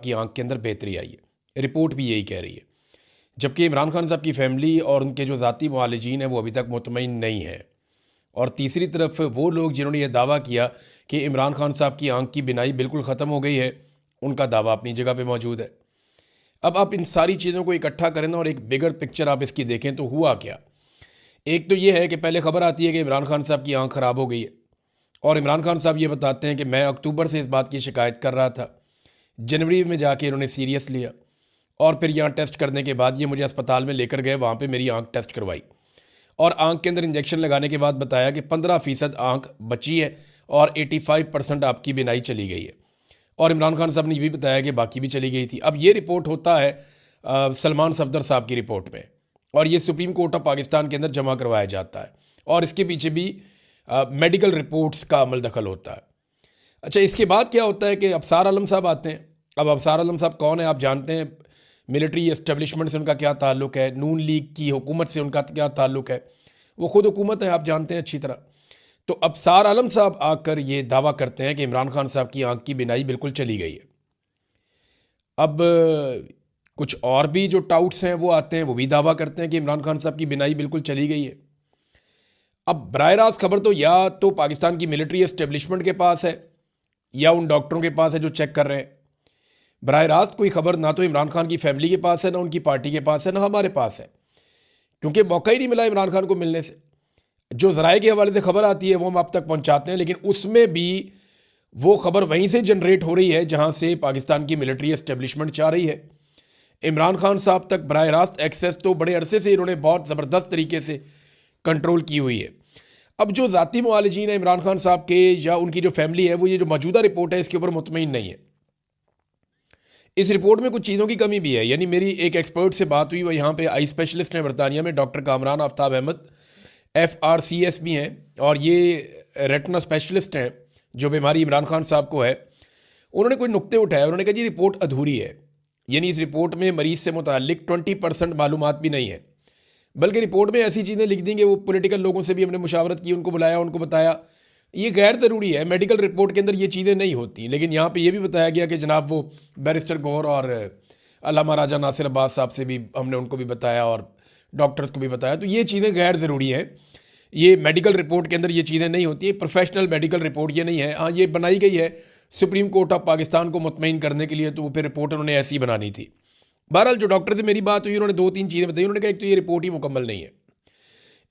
की आंख के अंदर बेहतरी आई है, रिपोर्ट भी यही कह रही है। जबकि इमरान खान साहब की फैमिली और उनके जो ज़ाती मुआलिजीन हैं वो अभी तक मुतमईन नहीं है। और तीसरी तरफ वो लोग जिन्होंने ये दावा किया कि इमरान खान साहब की आंख की बिनाई बिल्कुल ख़त्म हो गई है, उनका दावा अपनी जगह पे मौजूद है। अब आप इन सारी चीज़ों को इकट्ठा करें और एक बिगर पिक्चर आप इसकी देखें तो हुआ क्या। एक तो ये है कि पहले खबर आती है कि इमरान खान साहब की आंख ख़राब हो गई है, और इमरान खान साहब ये बताते हैं कि मैं अक्टूबर से इस बात की शिकायत कर रहा था, जनवरी में जाके इन्होंने सीरियस लिया और फिर यहाँ टेस्ट करने के बाद ये मुझे अस्पताल में लेकर गए, वहाँ पे मेरी आंख टेस्ट करवाई और आंख के अंदर इंजेक्शन लगाने के बाद बताया कि 15% आंख बची है और 85% आपकी बिनाई चली गई है। और इमरान खान साहब ने ये भी बताया कि बाकी भी चली गई थी। अब ये रिपोर्ट होता है सलमान सफदर साहब की रिपोर्ट में, और ये सुप्रीम कोर्ट ऑफ पाकिस्तान के अंदर जमा करवाया जाता है, और इसके पीछे भी मेडिकल रिपोर्ट्स का अमल दखल होता है। अच्छा, इसके बाद क्या होता है कि अफसार आलम साहब आते हैं। अब अफसार आलम साहब कौन है आप जानते हैं, मिलिट्री एस्टेब्लिशमेंट से उनका क्या ताल्लुक़ है, नून लीग की हुकूमत से उनका क्या ताल्लुक़ है, वो ख़ुद हुकूमत है, आप जानते हैं अच्छी तरह। तो अफसार आलम साहब आकर ये दावा करते हैं कि इमरान खान साहब की आंख की बिनाई बिल्कुल चली गई है। अब कुछ और भी जो टाउट्स हैं वो आते हैं, वो भी दावा करते हैं कि इमरान खान साहब की बिनाई बिल्कुल चली गई है। अब बराह रास्त खबर तो या तो पाकिस्तान की मिलिट्री एस्टेब्लिशमेंट के पास है या उन डॉक्टरों के पास है जो चेक कर रहे हैं। बराह रास्त कोई खबर ना तो इमरान खान की फैमिली के पास है, ना उनकी पार्टी के पास है, ना हमारे पास है, क्योंकि मौका ही नहीं मिला इमरान खान को मिलने से। जो ज़राए के हवाले से खबर आती है वो हम आप तक पहुंचाते हैं, लेकिन उसमें भी वो खबर वहीं से जनरेट हो रही है जहां से पाकिस्तान की मिलिट्री एस्टेब्लिशमेंट चाह रही है। इमरान खान साहब तक बराह रास्त एक्सेस तो बड़े अरसे से इन्होंने बहुत ज़बरदस्त तरीके से कंट्रोल की हुई है। अब जो ज़ाती मुआलिजीन है इमरान खान साहब के या उनकी जो फैमिली है, वो ये जो मौजूदा रिपोर्ट है इसके ऊपर मुतमईन नहीं है। इस रिपोर्ट में कुछ चीज़ों की कमी भी है। यानी मेरी एक एक्सपर्ट से बात हुई, वो यहाँ पे आई स्पेशलिस्ट हैं बरतानिया में, डॉक्टर कामरान आफ्ताब अहमद, FRCS भी हैं, और ये रेटिना स्पेशलिस्ट हैं जो बीमारी इमरान खान साहब को है। उन्होंने कोई नुक्ते उठाए, उन्होंने कहा जी रिपोर्ट अधूरी है। यानी इस रिपोर्ट में मरीज़ से मुतालिक 20% मालूमात भी नहीं है, बल्कि रिपोर्ट में ऐसी चीज़ें लिख दी कि वो पॉलिटिकल लोगों से भी हमने मुशावरत की, उनको बुलाया, उनको बताया ये गैर ज़रूरी है, मेडिकल रिपोर्ट के अंदर ये चीज़ें नहीं होती। लेकिन यहाँ पे ये भी बताया गया कि जनाब वो बैरिस्टर गौर और अल्लामा राजा नासिर अब्बास साहब से भी हमने उनको भी बताया और डॉक्टर्स को भी बताया, तो ये चीज़ें गैर ज़रूरी हैं, ये मेडिकल रिपोर्ट के अंदर ये चीज़ें नहीं होती, प्रोफेशनल मेडिकल रिपोर्ट ये नहीं है। हाँ, ये बनाई गई है सुप्रीम कोर्ट ऑफ पाकिस्तान को मुतमईन करने के लिए, तो वो फिर रिपोर्ट उन्होंने ऐसी बनानी थी। बहरहाल जो डॉक्टर से मेरी बात हुई, उन्होंने 2-3 चीज़ें बताई। उन्होंने कहा एक तो ये रिपोर्ट ही मुकम्मल नहीं है,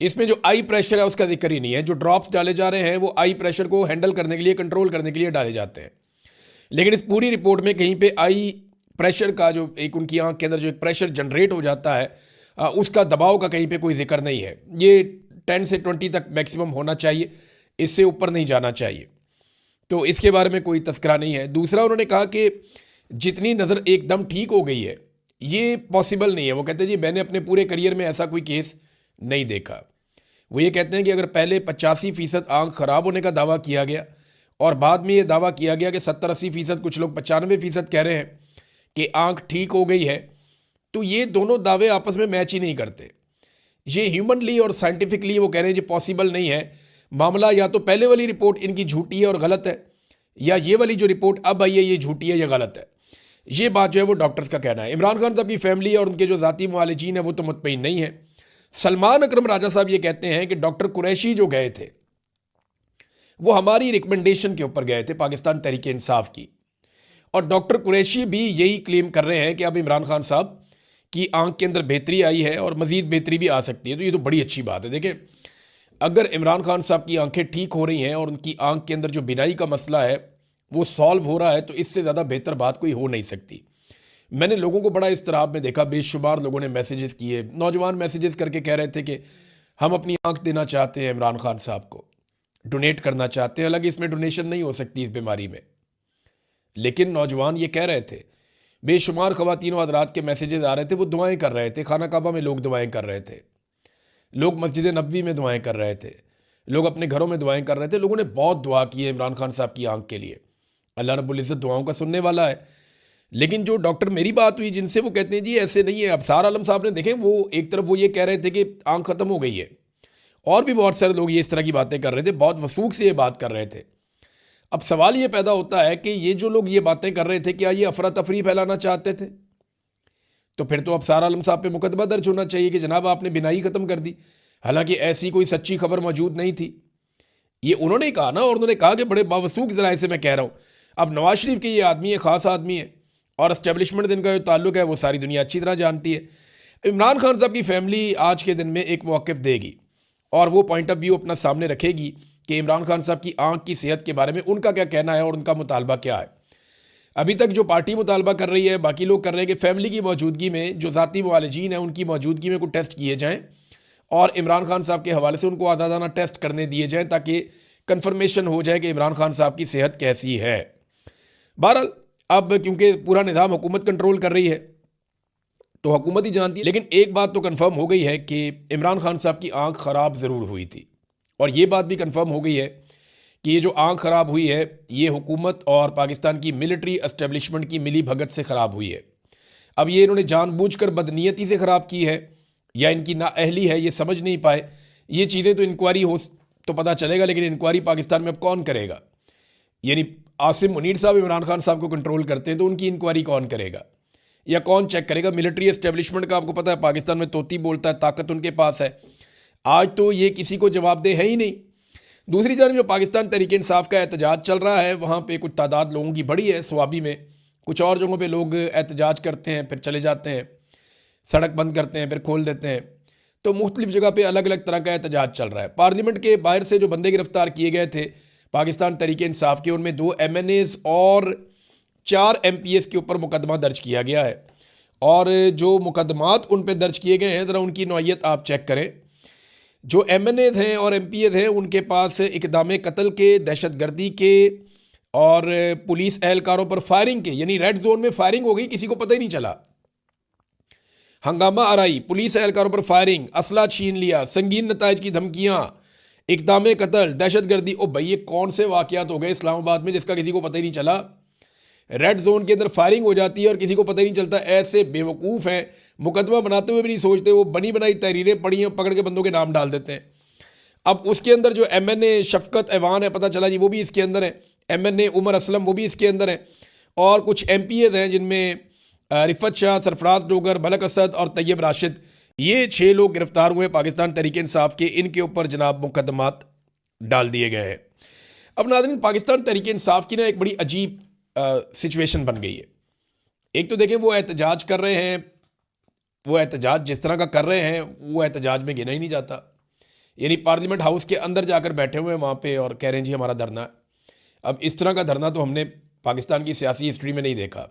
इसमें जो आई प्रेशर है उसका जिक्र ही नहीं है। जो ड्रॉप्स डाले जा रहे हैं वो आई प्रेशर को हैंडल करने के लिए, कंट्रोल करने के लिए डाले जाते हैं, लेकिन इस पूरी रिपोर्ट में कहीं पे आई प्रेशर का जो एक उनकी आंख के अंदर जो एक प्रेशर जनरेट हो जाता है उसका दबाव का कहीं पे कोई जिक्र नहीं है। ये 10 से 20 तक मैक्सिमम होना चाहिए, इससे ऊपर नहीं जाना चाहिए, तो इसके बारे में कोई तस्करा नहीं है। दूसरा, उन्होंने कहा कि जितनी नज़र एकदम ठीक हो गई है ये पॉसिबल नहीं है। वो कहते हैं जी मैंने अपने पूरे करियर में ऐसा कोई केस नहीं देखा। वो ये कहते हैं कि अगर पहले 85% आंख ख़राब होने का दावा किया गया और बाद में ये दावा किया गया कि 70-80%, कुछ लोग 95% कह रहे हैं कि आंख ठीक हो गई है, तो ये दोनों दावे आपस में मैच ही नहीं करते। ये ह्यूमनली और साइंटिफिकली वो कह रहे हैं जी पॉसिबल नहीं है। मामला या तो पहले वाली रिपोर्ट इनकी झूठी है और गलत है, या ये वाली जो रिपोर्ट अब आई है ये झूठी है या गलत है। ये बात जो है वो डॉक्टर्स का कहना है। इमरान खान साहब की फैमिली और उनके जो ज़ाती मुआलिजीन है वो तो मुतमईन नहीं है। सलमान अकरम राजा साहब ये कहते हैं कि डॉक्टर कुरैशी जो गए थे वो हमारी रिकमेंडेशन के ऊपर गए थे, पाकिस्तान तहरीक इंसाफ की, और डॉक्टर कुरैशी भी यही क्लेम कर रहे हैं कि अब इमरान खान साहब की आंख के अंदर बेहतरी आई है और मज़ीद बेहतरी भी आ सकती है। तो ये तो बड़ी अच्छी बात है। देखें, अगर इमरान खान साहब की आंखें ठीक हो रही हैं और उनकी आंख के अंदर जो बिनाई का मसला है वो सॉल्व हो रहा है, तो इससे ज़्यादा बेहतर बात कोई हो नहीं सकती। मैंने लोगों को बड़ा इस्तराब में देखा, बेशुमार लोगों ने मैसेजेस किए, नौजवान मैसेजेस करके कह रहे थे कि हम अपनी आंख देना चाहते हैं इमरान खान साहब को, डोनेट करना चाहते हैं। हालांकि इसमें डोनेशन नहीं हो सकती इस बीमारी में, लेकिन नौजवान ये कह रहे थे। बेशुमार ख़वातीन व हज़रात के मैसेजेस आ रहे थे, वो दुआएं कर रहे थे। खाना काबा में लोग दुआएं कर रहे थे, लोग मस्जिद नबवी में दुआएं कर रहे थे, लोग अपने घरों में दुआएं कर रहे थे। लोगों ने बहुत दुआ की है इमरान खान साहब की आंख के लिए। अल्लाह रब्बुल इज़्ज़त दुआओं का सुनने वाला है। लेकिन जो डॉक्टर मेरी बात हुई जिनसे, वो कहते हैं जी ऐसे नहीं है। अफसार आलम साहब ने देखें, वो एक तरफ वो ये कह रहे थे कि आंख ख़त्म हो गई है, और भी बहुत सारे लोग ये इस तरह की बातें कर रहे थे, बहुत वसूख से ये बात कर रहे थे। अब सवाल ये पैदा होता है कि ये जो लोग ये बातें कर रहे थे, क्या ये अफरा तफरी फैलाना चाहते थे? तो फिर तो अब सारा आलम साहब पे मुकदमा दर्ज होना चाहिए कि जनाब आपने बिनाई ख़त्म कर दी, हालांकि ऐसी कोई सच्ची खबर मौजूद नहीं थी। ये उन्होंने ही कहा ना, और उन्होंने कहा कि बड़े बावसूख ज़राए से मैं कह रहा हूँ। अब नवाज शरीफ के ये आदमी है, ख़ास आदमी है, और इस्टेब्लिशमेंट दिन का जो ताल्लुक है वो सारी दुनिया अच्छी तरह जानती है। इमरान खान साहब की फैमिली आज के दिन में एक मौक़िफ़ देगी और वो पॉइंट ऑफ व्यू अपना सामने रखेगी कि इमरान खान साहब की आँख की सेहत के बारे में उनका क्या कहना है और उनका मुतालबा क्या है। अभी तक जो पार्टी मुतालबा कर रही है, बाकी लोग कर रहे हैं कि फैमिली की मौजूदगी में जो ज़ाती मुआलजीन हैं उनकी मौजूदगी में कुछ टेस्ट किए जाएँ और इमरान खान साहब के हवाले से उनको आज़ादाना टेस्ट करने दिए जाएँ ताकि कन्फर्मेशन हो जाए कि इमरान खान साहब की सेहत कैसी है। बहरहाल अब क्योंकि पूरा निज़ाम हुकूमत कंट्रोल कर रही है तो हुकूमत ही जानती है, लेकिन एक बात तो कंफर्म हो गई है कि इमरान खान साहब की आंख ख़राब ज़रूर हुई थी। और ये बात भी कंफर्म हो गई है कि ये जो आंख ख़राब हुई है ये हुकूमत और पाकिस्तान की मिलिट्री एस्टेब्लिशमेंट की मिली भगत से ख़राब हुई है। अब ये इन्होंने जानबूझकर बदनीयती से ख़राब की है या इनकी नाअहली है, ये समझ नहीं पाए। ये चीज़ें तो इंक्वायरी हो तो पता चलेगा, लेकिन इंक्वायरी पाकिस्तान में अब कौन करेगा? यानी आसिम मुनीर साहब इमरान खान साहब को कंट्रोल करते हैं तो उनकी इंक्वायरी कौन करेगा या कौन चेक करेगा? मिलिट्री एस्टेब्लिशमेंट का आपको पता है पाकिस्तान में तोती बोलता है, ताकत उनके पास है। आज तो ये किसी को जवाबदेह है ही नहीं। दूसरी जानब जो पाकिस्तान तहरीक इंसाफ का एहतजाज चल रहा है वहाँ पे कुछ तादाद लोगों की बड़ी है स्वाबी में, कुछ और जगहों पे लोग एहतजाज करते हैं फिर चले जाते हैं, सड़क बंद करते हैं फिर खोल देते हैं, तो मुख्तलिफ जगह पे अलग अलग तरह का एहतजाज चल रहा है। पार्लियामेंट के बाहर से जो बंदे गिरफ्तार किए गए थे पाकिस्तान तहरीक इंसाफ के, उनमें 2 MNAs और 4 MPs के ऊपर मुकदमा दर्ज किया गया है। और जो मुकदमात उन पर दर्ज किए गए हैं ज़रा उनकी नौइयत आप चेक करें। जो MNAs हैं और MPs हैं उनके पास इक़दाम कत्ल के, दहशतगर्दी के और पुलिस एहलकारों पर फायरिंग के, यानी रेड जोन में फायरिंग हो गई, किसी को पता ही नहीं चला, हंगामा आराई, पुलिस एहलकारों पर फायरिंग, असला छीन लिया, संगीन नताइज की धमकियाँ, इक़दाम कत्ल, दहशतगर्दी। ओ भाई ये कौन से वाक़यात हो गए इस्लामाबाद में जिसका किसी को पता ही नहीं चला? रेड जोन के अंदर फायरिंग हो जाती है और किसी को पता ही नहीं चलता। ऐसे बेवकूफ़ हैं, मुकदमा बनाते हुए भी नहीं सोचते, वो बनी बनाई तहरीरें पड़ी हैं, पकड़ के बंदों के नाम डाल देते हैं। अब उसके अंदर जो MNA शफकत ऐवान है, पता चला जी वो भी इसके अंदर है, MNA उमर असलम वो भी इसके अंदर है, और कुछ MPs हैं जिनमें रिफत शाह, सरफराज डोगर, मलक असद और तैयब राशिद, ये 6 लोग गिरफ्तार हुए पाकिस्तान तहरीक इंसाफ के। इनके ऊपर जनाब मुकदमात डाल दिए गए हैं। अब नाज़रीन पाकिस्तान तहरीक इंसाफ की ना एक बड़ी अजीब सिचुएशन बन गई है। एक तो देखें वो एहतजाज कर रहे हैं, वो एहतजाज जिस तरह का कर रहे हैं वो एहतजाज में गिना ही नहीं जाता। यानी पार्लियामेंट हाउस के अंदर जाकर बैठे हुए हैं वहाँ पे और कह रहे हैं जी हमारा धरना है। अब इस तरह का धरना तो हमने पाकिस्तान की सियासी हिस्ट्री में नहीं देखा।